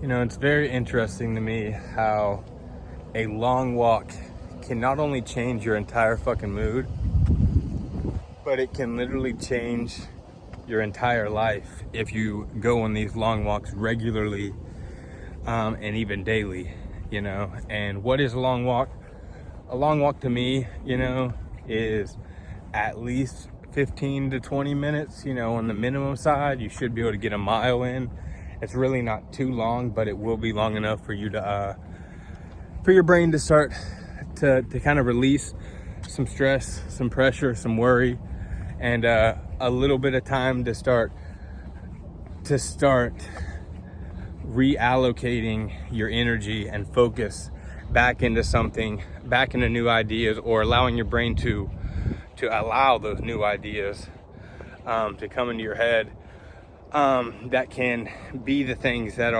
You know, it's very interesting to me how a long walk can not only change your entire fucking mood, but it can literally change your entire life if you go on these long walks regularly, and even daily, you know. And what is a long walk? A long walk to me, you know, is at least 15 to 20 minutes, you know, on the minimum side. You should be able to get a mile in. It's really not too long, but it will be long enough for you to, for your brain to start to kind of release some stress, some pressure, some worry, and a little bit of time to start reallocating your energy and focus back into something, back into new ideas, or allowing your brain to allow those new ideas to come into your head, that can be the things that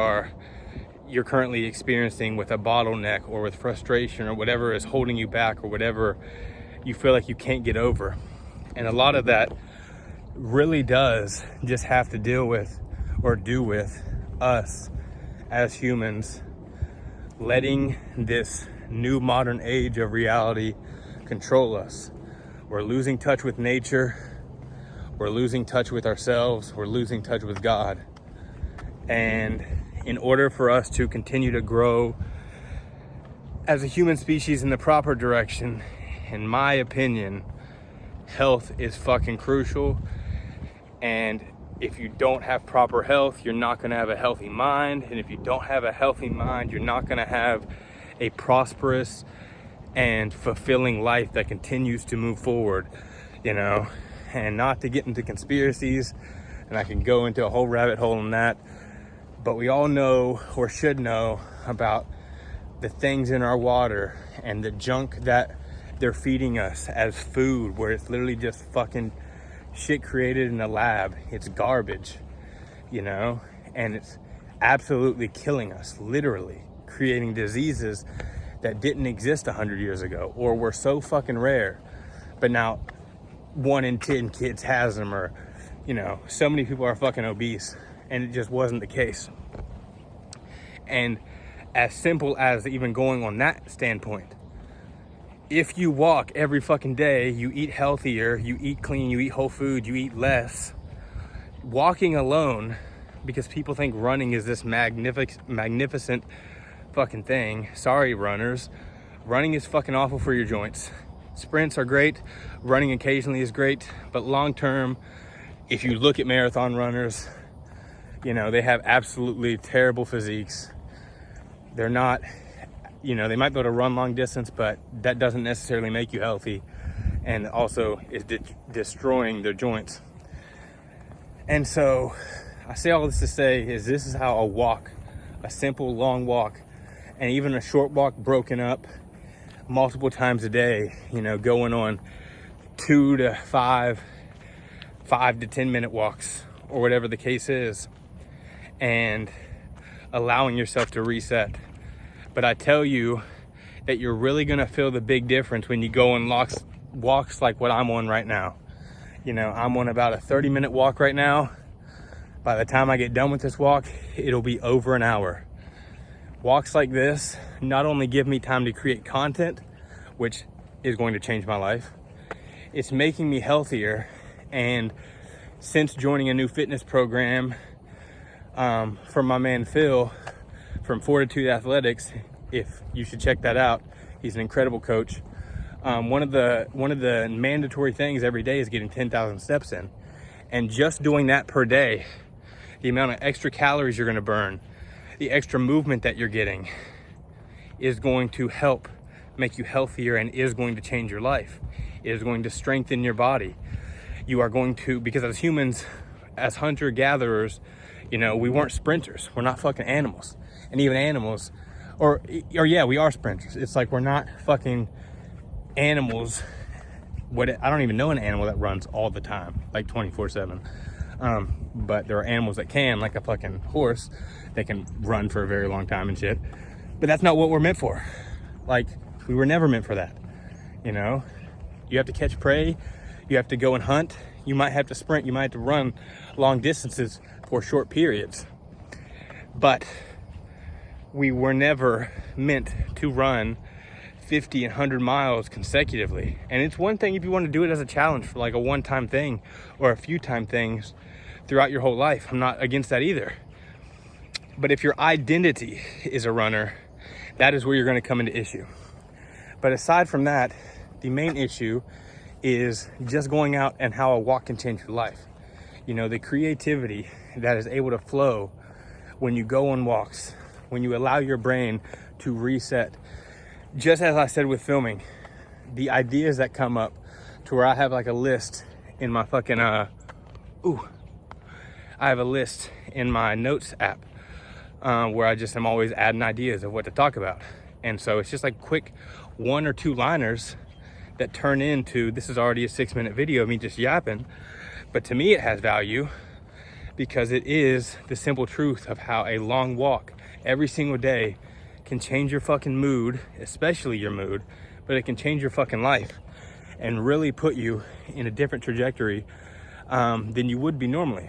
you're currently experiencing with a bottleneck or with frustration or whatever is holding you back or whatever you feel like you can't get over. And a lot of that really does just have to deal with or do with us as humans letting this new modern age of reality control us. We're losing touch with nature. We're losing touch with ourselves. We're losing touch with God. And in order for us to continue to grow as a human species in the proper direction, in my opinion, health is fucking crucial. And if you don't have proper health, you're not going to have a healthy mind. And if you don't have a healthy mind, you're not going to have a prosperous and fulfilling life that continues to move forward, you know. And not to get into conspiracies, and I can go into a whole rabbit hole on that, but we all know, or should know, about the things in our water and the junk that they're feeding us as food, where it's literally just fucking shit created in a lab. It's garbage, you know, and it's absolutely killing us, literally creating diseases that didn't exist 100 years ago, or were so fucking rare, but now 1 in 10 kids has them, or, you know, so many people are fucking obese, and it just wasn't the case. And as simple as even going on that standpoint, if you walk every fucking day, you eat healthier, you eat clean, you eat whole food, you eat less, walking alone, because people think running is this magnificent fucking thing. Sorry, runners. Running is fucking awful for your joints. Sprints are great, running occasionally is great, but long term, if you look at marathon runners, you know, they have absolutely terrible physiques. They're not, you know, they might be able to run long distance, but that doesn't necessarily make you healthy, and also is destroying their joints. And so I say all this to say is this is how a walk, a simple long walk, and even a short walk broken up multiple times a day, you know, going on 2 to 5 to 10 minute walks, or whatever the case is, and allowing yourself to reset. But I tell you that you're really gonna feel the big difference when you go on walks like what I'm on right now. You know, I'm on about a 30-minute walk right now. By the time I get done with this walk, it'll be over an hour. Walks like this not only give me time to create content, which is going to change my life, it's making me healthier. And since joining a new fitness program from my man Phil from Fortitude Athletics, if you should check that out, he's an incredible coach. One of the mandatory things every day is getting 10,000 steps in, and just doing that per day, the amount of extra calories you're going to burn, the extra movement that you're getting, is going to help make you healthier and is going to change your life. It is going to strengthen your body. You are going to, because as humans, as hunter-gatherers, you know, we weren't sprinters. We're not fucking animals. And even animals, or yeah, we are sprinters. It's like we're not fucking animals. I don't even know an animal that runs all the time, like 24/7. But there are animals that can, like a fucking horse, that can run for a very long time and shit. But that's not what we're meant for. Like, we were never meant for that, you know? You have to catch prey, you have to go and hunt, you might have to sprint, you might have to run long distances for short periods. But we were never meant to run 50 and 100 miles consecutively. And it's one thing if you want to do it as a challenge for like a one-time thing or a few-time things throughout your whole life. I'm not against that either. But if your identity is a runner, that is where you're going to come into issue. But aside from that, the main issue is just going out and how a walk can change your life. You know, the creativity that is able to flow when you go on walks, when you allow your brain to reset. Just as I said with filming, the ideas that come up to where I have like a list in my fucking, I have a list in my notes app where I just am always adding ideas of what to talk about. And so it's just like quick 1 or 2 liners that turn into, this is already a 6-minute video of me just yapping. But to me, it has value because it is the simple truth of how a long walk every single day can change your fucking mood, especially your mood, but it can change your fucking life and really put you in a different trajectory than you would be normally.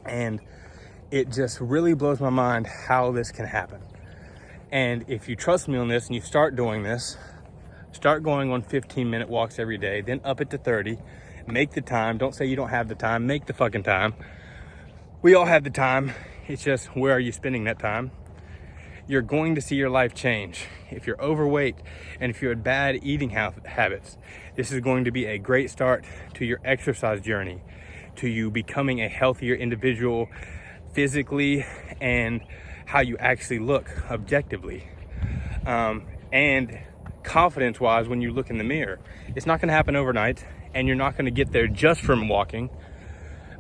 And it just really blows my mind how this can happen. And if you trust me on this and you start doing this, start going on 15-minute walks every day, then up it to 30, make the time. Don't say you don't have the time, make the fucking time. We all have the time. It's just, where are you spending that time? You're going to see your life change. If you're overweight and if you had bad eating habits, this is going to be a great start to your exercise journey, to you becoming a healthier individual physically and how you actually look objectively. And confidence-wise, when you look in the mirror, it's not gonna happen overnight and you're not gonna get there just from walking,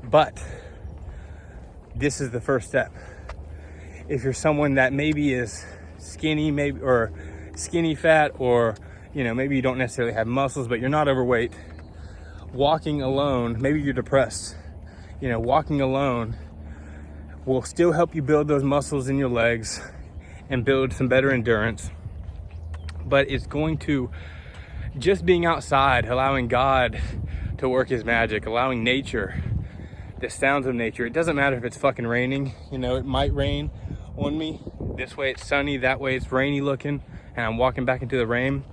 but this is the first step. If you're someone that maybe is skinny, maybe, or skinny fat, or, you know, maybe you don't necessarily have muscles, but you're not overweight, walking alone, maybe you're depressed, you know, walking alone will still help you build those muscles in your legs and build some better endurance. But it's going to, just being outside, allowing God to work his magic, allowing nature, the sounds of nature. It doesn't matter if it's fucking raining, you know, it might rain on me. This way it's sunny, that way it's rainy looking, and I'm walking back into the rain.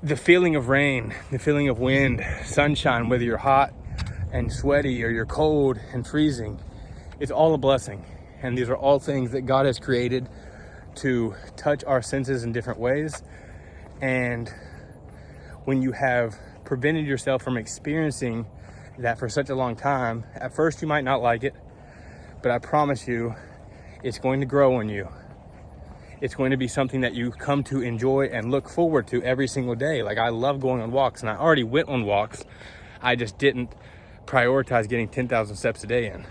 The feeling of rain, the feeling of wind, sunshine, whether you're hot and sweaty or you're cold and freezing, it's all a blessing. And these are all things that God has created to touch our senses in different ways. And when you have prevented yourself from experiencing that for such a long time, at first you might not like it, but I promise you, it's going to grow on you. It's going to be something that you come to enjoy and look forward to every single day. Like, I love going on walks, and I already went on walks. I just didn't prioritize getting 10,000 steps a day in.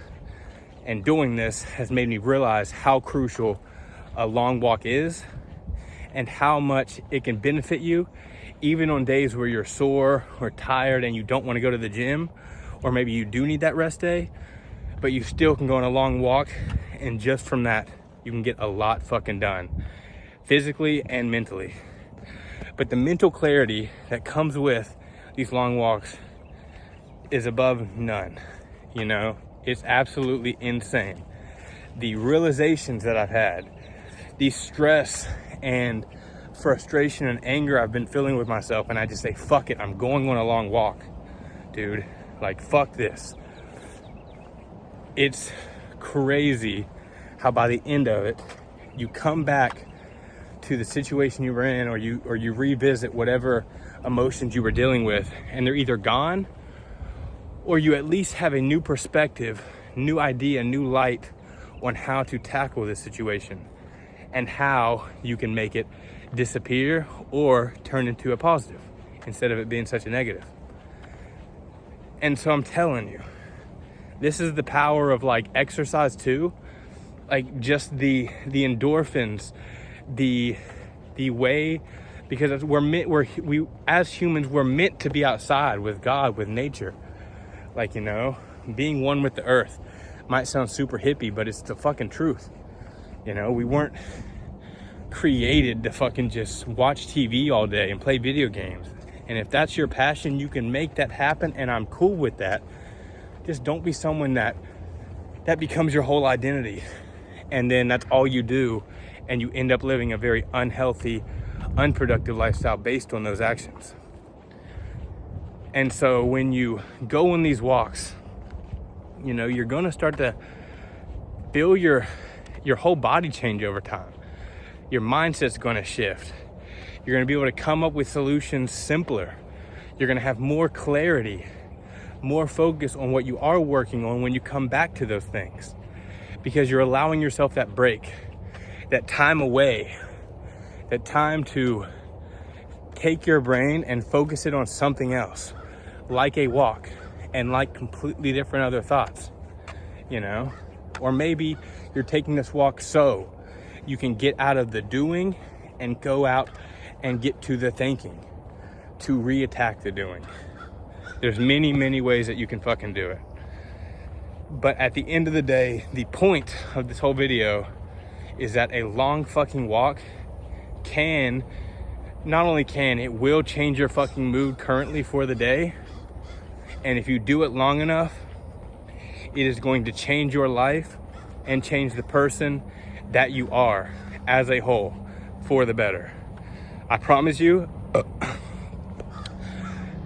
And doing this has made me realize how crucial a long walk is and how much it can benefit you, even on days where you're sore or tired and you don't want to go to the gym, or maybe you do need that rest day, but you still can go on a long walk, and just from that, you can get a lot fucking done, physically and mentally. But the mental clarity that comes with these long walks is above none, you know? It's absolutely insane. The realizations that I've had, the stress and frustration and anger I've been feeling with myself, and I just say, fuck it, I'm going on a long walk, dude. Like, fuck this. It's crazy how by the end of it, you come back to the situation you were in, or you revisit whatever emotions you were dealing with, and they're either gone, or you at least have a new perspective, new idea, new light on how to tackle this situation and how you can make it disappear or turn into a positive instead of it being such a negative. And so I'm telling you, this is the power of like exercise too. Like, just the endorphins, the way, because we as humans, we're meant to be outside with God, with nature. Like, you know, being one with the earth might sound super hippie, but it's the fucking truth. You know, we weren't created to fucking just watch TV all day and play video games. And if that's your passion, you can make that happen, and I'm cool with that. Just don't be someone that becomes your whole identity and then that's all you do, and you end up living a very unhealthy, unproductive lifestyle based on those actions. And so when you go on these walks, you know, you're going to start to feel your whole body change over time. Your mindset's going to shift. You're going to be able to come up with solutions simpler. You're going to have more clarity, more focus on what you are working on when you come back to those things, because you're allowing yourself that break, that time away, that time to take your brain and focus it on something else, like a walk and like completely different other thoughts, you know? Or maybe you're taking this walk so you can get out of the doing and go out and get to the thinking, to re-attack the doing. There's many, many ways that you can fucking do it. But at the end of the day, the point of this whole video is that a long fucking walk it will change your fucking mood currently for the day. And if you do it long enough, it is going to change your life and change the person that you are as a whole for the better. I promise you,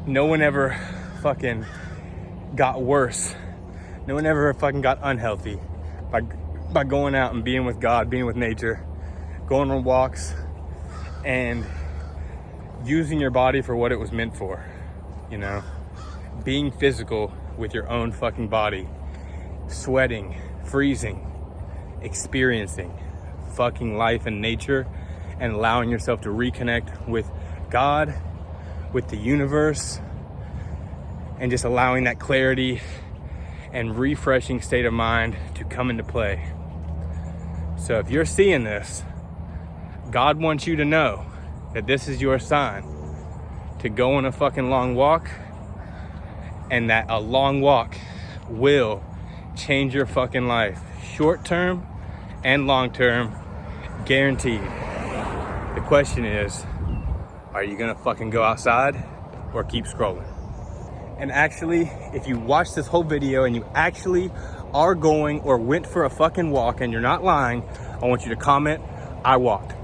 no one ever fucking got worse. No one ever fucking got unhealthy by going out and being with God, being with nature, going on walks, and using your body for what it was meant for, you know? Being physical with your own fucking body, sweating, freezing, experiencing fucking life and nature, and allowing yourself to reconnect with God, with the universe, and just allowing that clarity and refreshing state of mind to come into play. So if you're seeing this, God wants you to know that this is your sign to go on a fucking long walk, and that a long walk will change your fucking life, short term and long term, guaranteed. The question is, are you gonna fucking go outside or keep scrolling? And actually, if you watch this whole video and you actually are going or went for a fucking walk and you're not lying, I want you to comment, I walked.